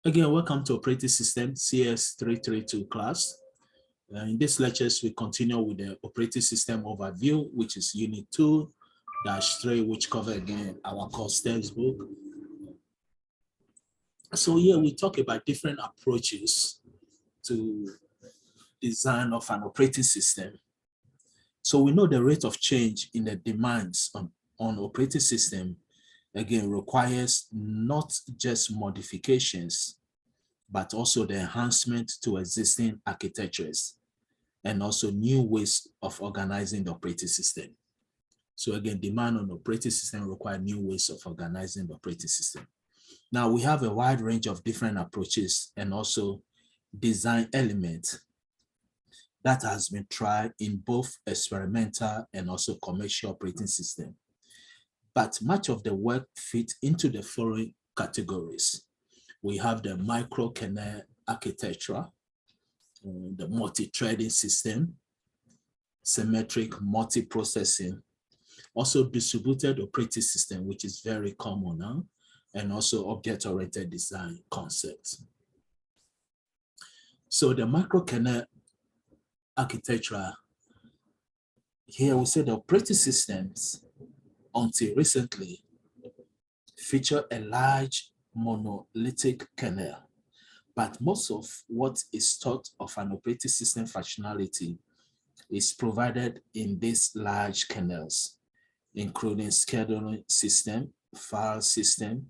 Again, welcome to Operating System CS332 class. In this lectures, we continue with the Operating System Overview, which is Unit 2-3, which cover again our course textbook. So here we talk about different approaches to design of an operating system. So we know the rate of change in the demands on operating system again requires not just modifications, but also the enhancement to existing architectures and also new ways of organizing the operating system. So again, demand on the operating system require new ways of organizing the operating system. Now we have a wide range of different approaches and also design elements that has been tried in both experimental and also commercial operating system. But much of the work fit into the following categories. We have the Microkernel Architecture, the multi-threading system, symmetric multiprocessing, also distributed operating system, which is very common now, and also object-oriented design concepts. So the Microkernel Architecture, here we say the operating systems until recently feature a large monolithic kernel, but most of what is thought of an operating system functionality is provided in these large kernels, including scheduling system, file system,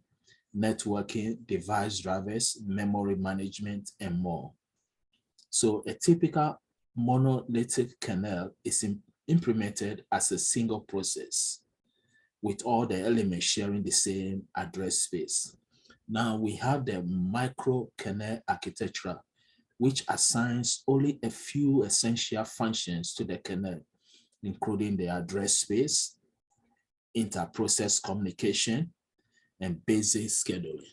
networking, device drivers, memory management, and more. So a typical monolithic kernel is implemented as a single process with all the elements sharing the same address space. Now we have the Microkernel Architecture, which assigns only a few essential functions to the kernel, including the address space, inter-process communication, and basic scheduling.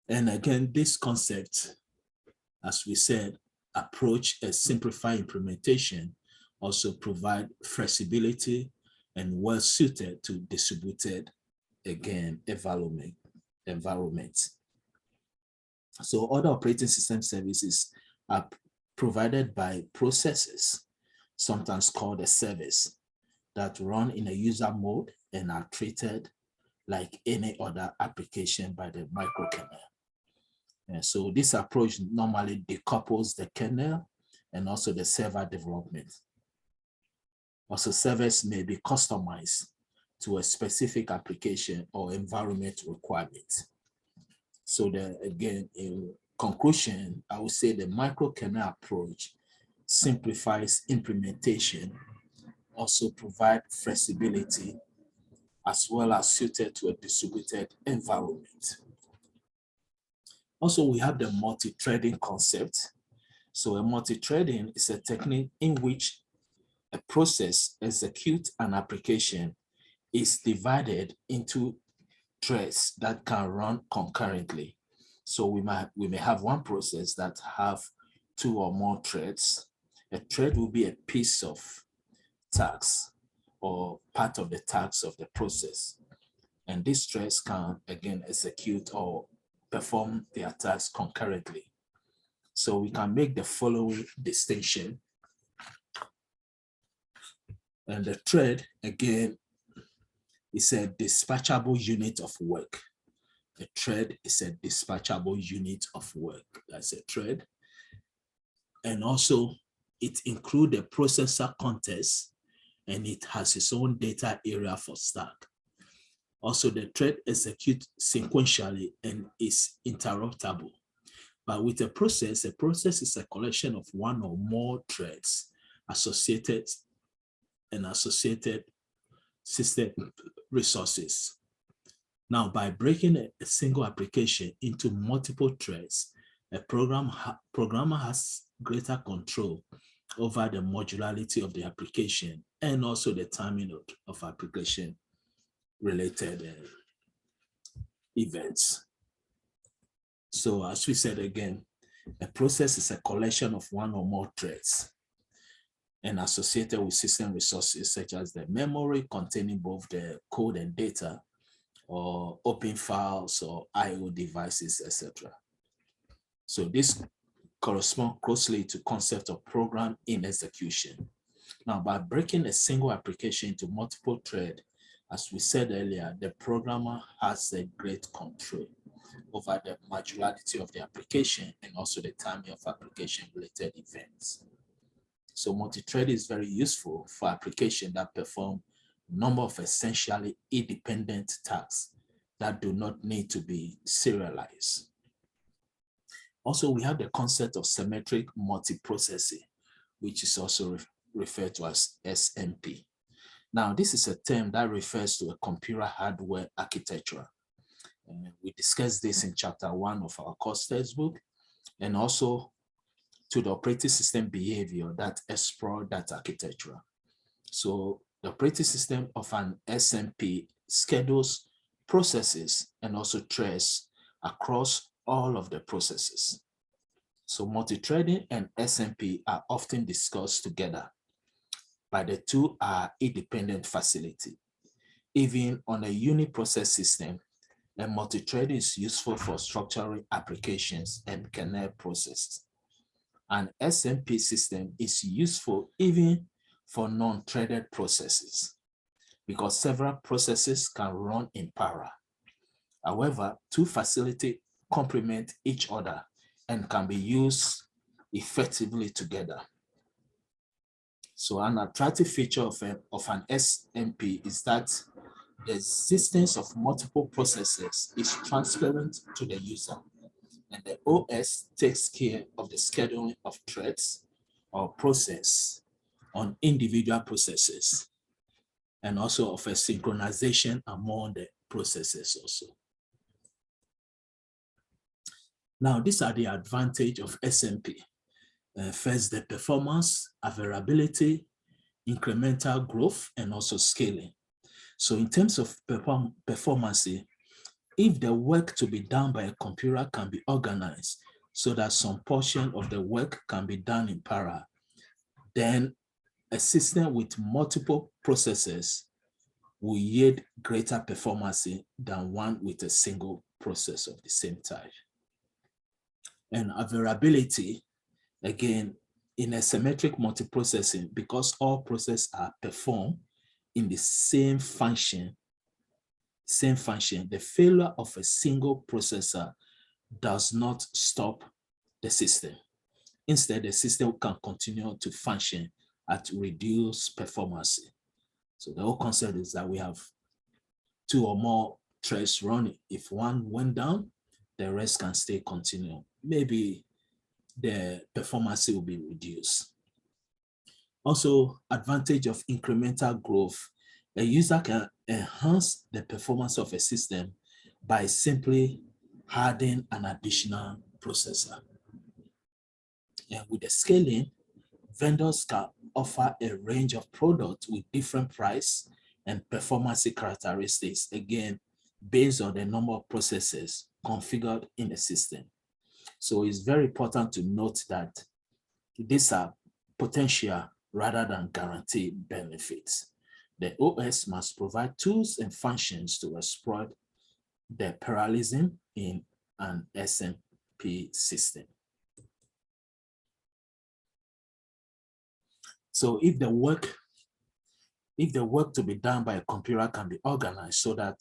And again, this concept, as we said, approach a simplified implementation, also provide flexibility and well suited to distributed, again, environments. So other operating system services are provided by processes, sometimes called a service, that run in a user mode and are treated like any other application by the microkernel. And so this approach normally decouples the kernel and also the server development. Also, servers may be customized to a specific application or environment requirement. So again, in conclusion, I would say the microkernel approach simplifies implementation, also provide flexibility, as well as suited to a distributed environment. Also, we have the multi-threading concept. So a multi-threading is a technique in which a process executes an application is divided into threads that can run concurrently. So we may have one process that have two or more threads. A thread will be a piece of tasks or part of the tasks of the process. And these threads can again execute or perform their tasks concurrently. So we can make the following distinction. And the thread, again, is a dispatchable unit of work. A thread is a dispatchable unit of work. That's a thread. And also, it includes the processor context, and it has its own data area for stack. Also, the thread executes sequentially and is interruptible. But with a process is a collection of one or more threads associated system resources. Now, by breaking a single application into multiple threads, a programmer has greater control over the modularity of the application and also the timing of application related events. So as we said again, a process is a collection of one or more threads and associated with system resources such as the memory containing both the code and data, or open files or IO devices, etc. So this corresponds closely to concept of program in execution. Now, by breaking a single application into multiple threads, as we said earlier, the programmer has a great control over the modularity of the application and also the timing of application-related events. So multi-thread is very useful for applications that perform a number of essentially independent tasks that do not need to be serialized. Also, we have the concept of symmetric multiprocessing, which is also referred to as SMP. Now, this is a term that refers to a computer hardware architecture. We discussed this in chapter 1 of our course textbook, and also to the operating system behavior that explore that architecture. So the operating system of an SMP schedules processes and also threads across all of the processes. So multi-threading and SMP are often discussed together, but the two are independent facilities. Even on a uniprocess system, a multi-threading is useful for structuring applications and kernel processes. An SMP system is useful even for non-threaded processes because several processes can run in parallel. However, two facilities complement each other and can be used effectively together. So an attractive feature of an SMP is that the existence of multiple processes is transparent to the user, and the OS takes care of the scheduling of threads or process on individual processes, and also of a synchronization among the processes also. Now, these are the advantages of SMP. First, the performance, availability, incremental growth, and also scaling. So in terms of performance, if the work to be done by a computer can be organized so that some portion of the work can be done in parallel, then a system with multiple processes will yield greater performance than one with a single process of the same type. And availability, again, in a symmetric multiprocessing, because all processes are performed in the same function, the failure of a single processor does not stop the system. Instead, the system can continue to function at reduced performance. So the whole concept is that we have two or more threads running. If one went down, the rest can stay continue. Maybe the performance will be reduced. Also, advantage of incremental growth. A user can enhance the performance of a system by simply adding an additional processor. And with the scaling, vendors can offer a range of products with different price and performance characteristics, again, based on the number of processes configured in the system. So it's very important to note that these are potential rather than guaranteed benefits. The OS must provide tools and functions to exploit the parallelism in an SMP system. So if the work to be done by a computer can be organized so that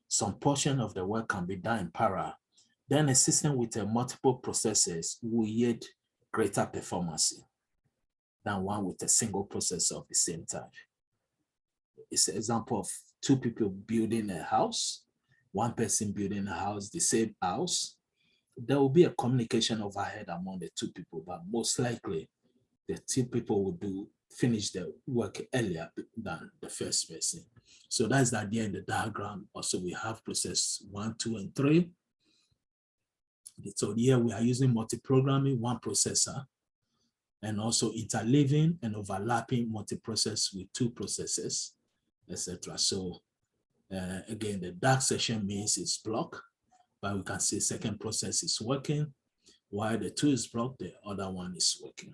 some portion of the work can be done in parallel, then a system with multiple processes will yield greater performance than one with a single processor of the same type. It's an example of two people building a house, one person building a house, the same house. There will be a communication overhead among the two people, but most likely the two people will finish their work earlier than the first person. So that's the idea in the diagram. Also, we have process 1, 2, and 3. So here we are using multi-programming, one processor, and also interleaving and overlapping multiprocess with two processes, etc. So again, the dark section means it's blocked, but we can see second process is working, while the 2 is blocked, the other one is working.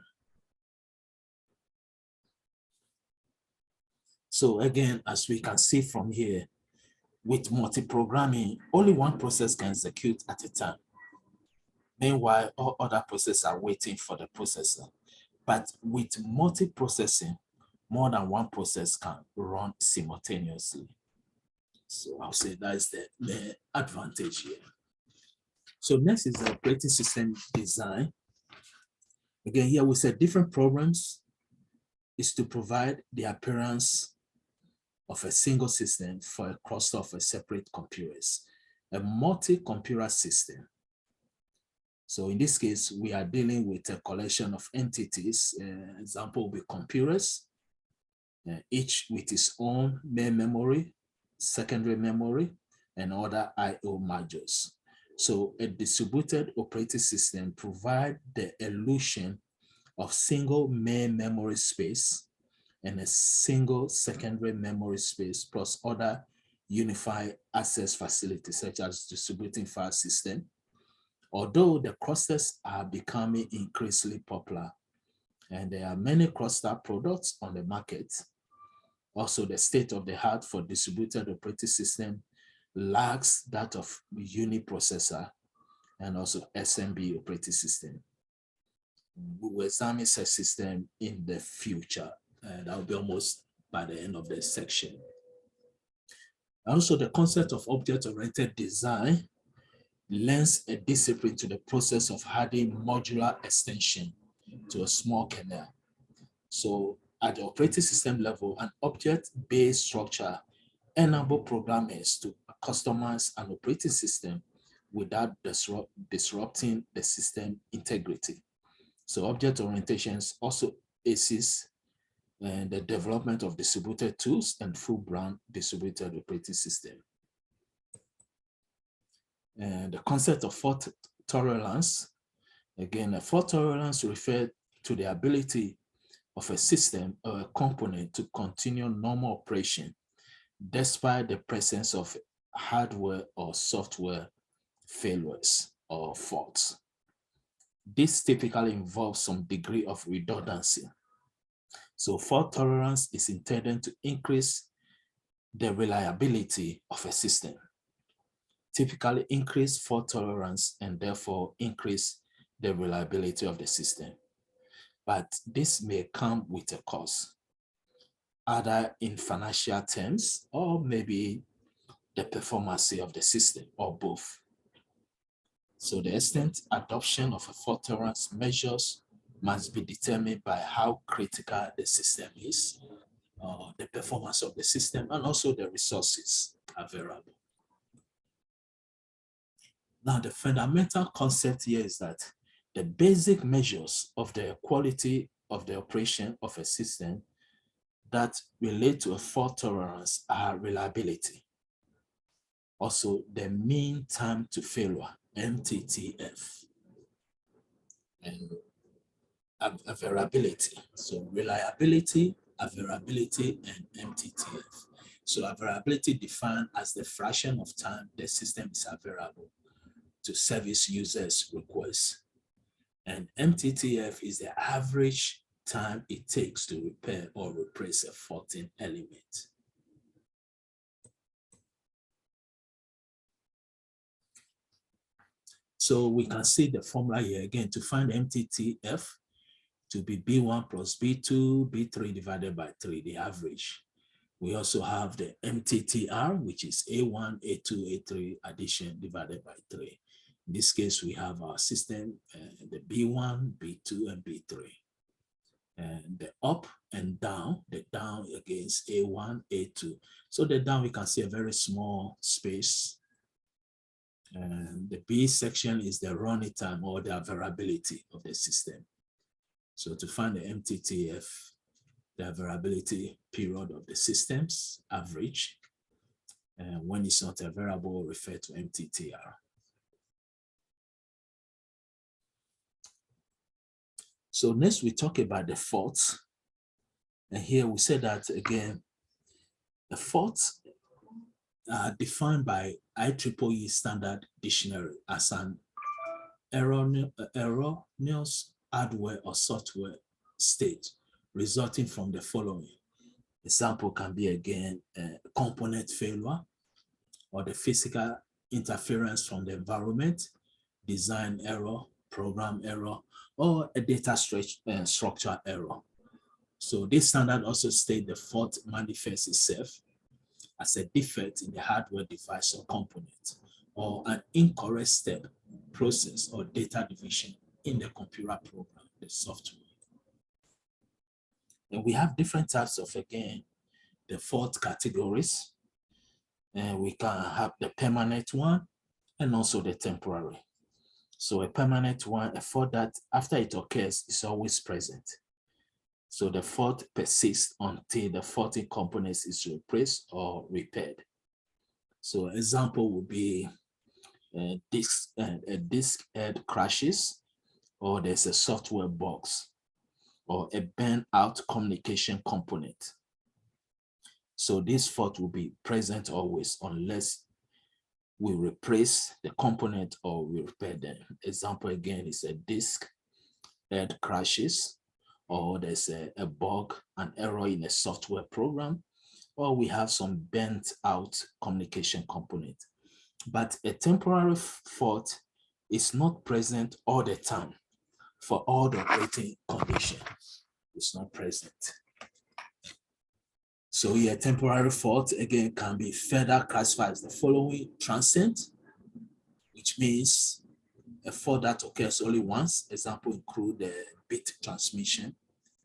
So again, as we can see from here, With multi-programming, only one process can execute at a time. Meanwhile, all other processes are waiting for the processor. But with multi-processing, more than one process can run simultaneously. So I'll say that's the advantage here. So next is the operating system design. Again, here we said different programs is to provide the appearance of a single system for a cluster of a separate computers, a multi-computer system. So in this case, we are dealing with a collection of entities. Example will be computers, each with its own main memory, secondary memory, and other I/O modules. So a distributed operating system provides the illusion of single main memory space and a single secondary memory space plus other unified access facilities such as distributing file system. Although the clusters are becoming increasingly popular and there are many cluster products on the market, also the state of the art for distributed operating system lacks that of uniprocessor and also SMP operating system. We will examine such system in the future, and that will be almost by the end of the section. Also, the concept of object-oriented design lends a discipline to the process of adding modular extension to a small kernel. So at the operating system level, an object-based structure enables programmers to customize an operating system without disrupting the system integrity. So object orientations also assists in the development of distributed tools and full-blown distributed operating system. And the concept of fault tolerance, again, a fault tolerance refers to the ability of a system or a component to continue normal operation despite the presence of hardware or software failures or faults. This typically involves some degree of redundancy. So fault tolerance is intended to increase the reliability of a system. Typically increase fault tolerance and therefore increase the reliability of the system. But this may come with a cost, either in financial terms or maybe the performance of the system or both. So the extent adoption of a fault tolerance measures must be determined by how critical the system is, the performance of the system, and also the resources available. Now, the fundamental concept here is that the basic measures of the quality of the operation of a system that relate to a fault tolerance are reliability. Also, the mean time to failure, MTTF, and availability. So reliability, availability, and MTTF. So availability defined as the fraction of time the system is available to service users' requests. And MTTF is the average time it takes to repair or replace a faulty element. So we can see the formula here again to find MTTF to be B1 plus B2, B3 divided by 3, the average. We also have the MTTR, which is A1, A2, A3 addition divided by 3. In this case, we have our system, the B1, B2, and B3. And the up and down, the down against A1, A2. So the down, we can see a very small space. And the B section is the running time or the availability of the system. So to find the MTTF, the availability period of the system's average, and when it's not available, refer to MTTR. So next we talk about the faults. And here we say that again, the faults are defined by IEEE standard dictionary as an erroneous hardware or software state resulting from the following. Example can be again component failure, or the physical interference from the environment, design error, program error, or a data structure error. So this standard also states the fault manifests itself as a defect in the hardware device or component, or an incorrect step, process, or data division in the computer program, the software. And we have different types of, again, the fault categories. And we can have the permanent one and also the temporary. So a permanent one, a fault that after it occurs is always present. So the fault persists until the faulty component is replaced or repaired. So example would be a disk head crashes, or there's a software box, or a burnt out communication component. So this fault will be present always unless we replace the component or we repair them. Example again is a disk head crashes, or there's a bug, an error in a software program, or we have some burnt out communication component. But a temporary fault is not present all the time for all the operating conditions. It's not present. So a temporary fault, again, can be further classified as the following: transient, which means a fault that occurs only once. Example include the bit transmission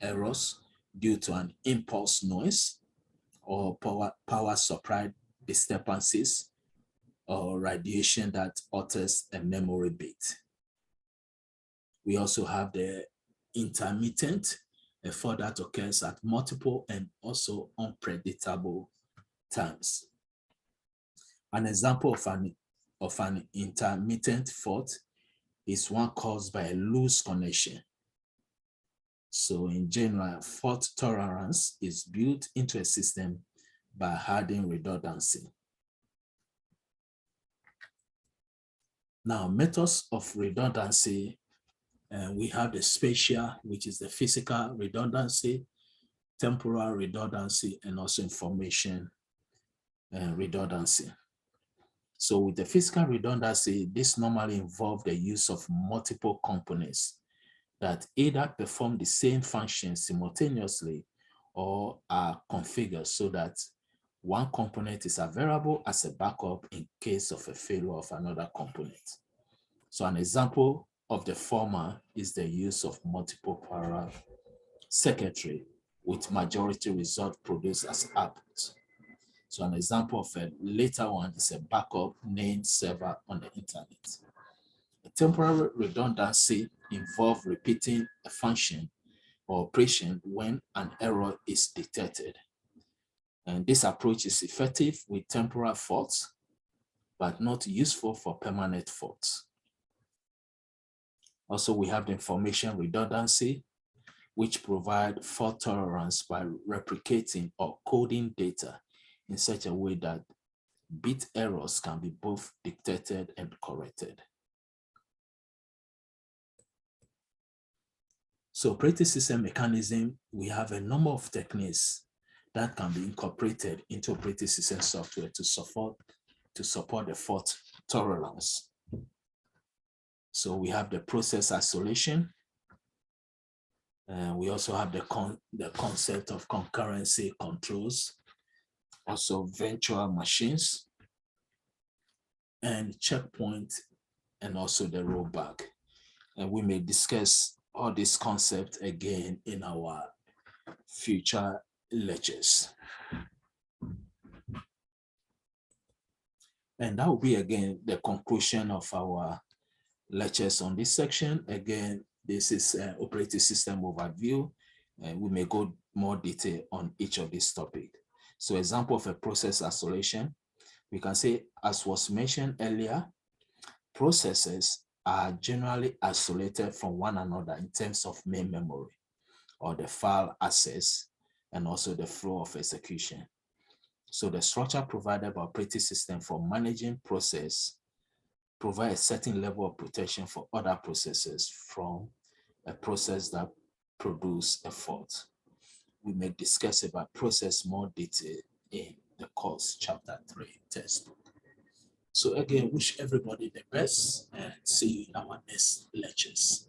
errors due to an impulse noise, or power supply disturbances, or radiation that alters a memory bit. We also have the intermittent, a fault that occurs at multiple and also unpredictable times. An example of an intermittent fault is one caused by a loose connection. So in general, fault tolerance is built into a system by adding redundancy. Now, methods of redundancy, we have the spatial, which is the physical redundancy, temporal redundancy, and also information redundancy. So with the physical redundancy, this normally involves the use of multiple components that either perform the same function simultaneously or are configured so that one component is available as a backup in case of a failure of another component. So an example of the former is the use of multiple parallel circuitry with majority result produced as output. So an example of a later one is a backup named server on the internet. A temporary redundancy involves repeating a function or operation when an error is detected. And this approach is effective with temporal faults, but not useful for permanent faults. Also, we have the information redundancy, which provide fault tolerance by replicating or coding data in such a way that bit errors can be both detected and corrected. So operating system mechanism, we have a number of techniques that can be incorporated into operating system software to support the fault tolerance. So we have the process isolation. We also have the concept of concurrency controls, also virtual machines, and checkpoint, and also the rollback. And we may discuss all these concepts again in our future lectures. And that will be again the conclusion of our lectures on this section. Again, this is an operating system overview, and we may go more detail on each of these topics. So example of a process isolation, we can say, as was mentioned earlier, processes are generally isolated from one another in terms of main memory or the file access and also the flow of execution. So the structure provided by operating system for managing process provide a certain level of protection for other processes from a process that produce a fault. We may discuss about process more detail in the course chapter 3 textbook. So again, wish everybody the best and see you in our next lectures.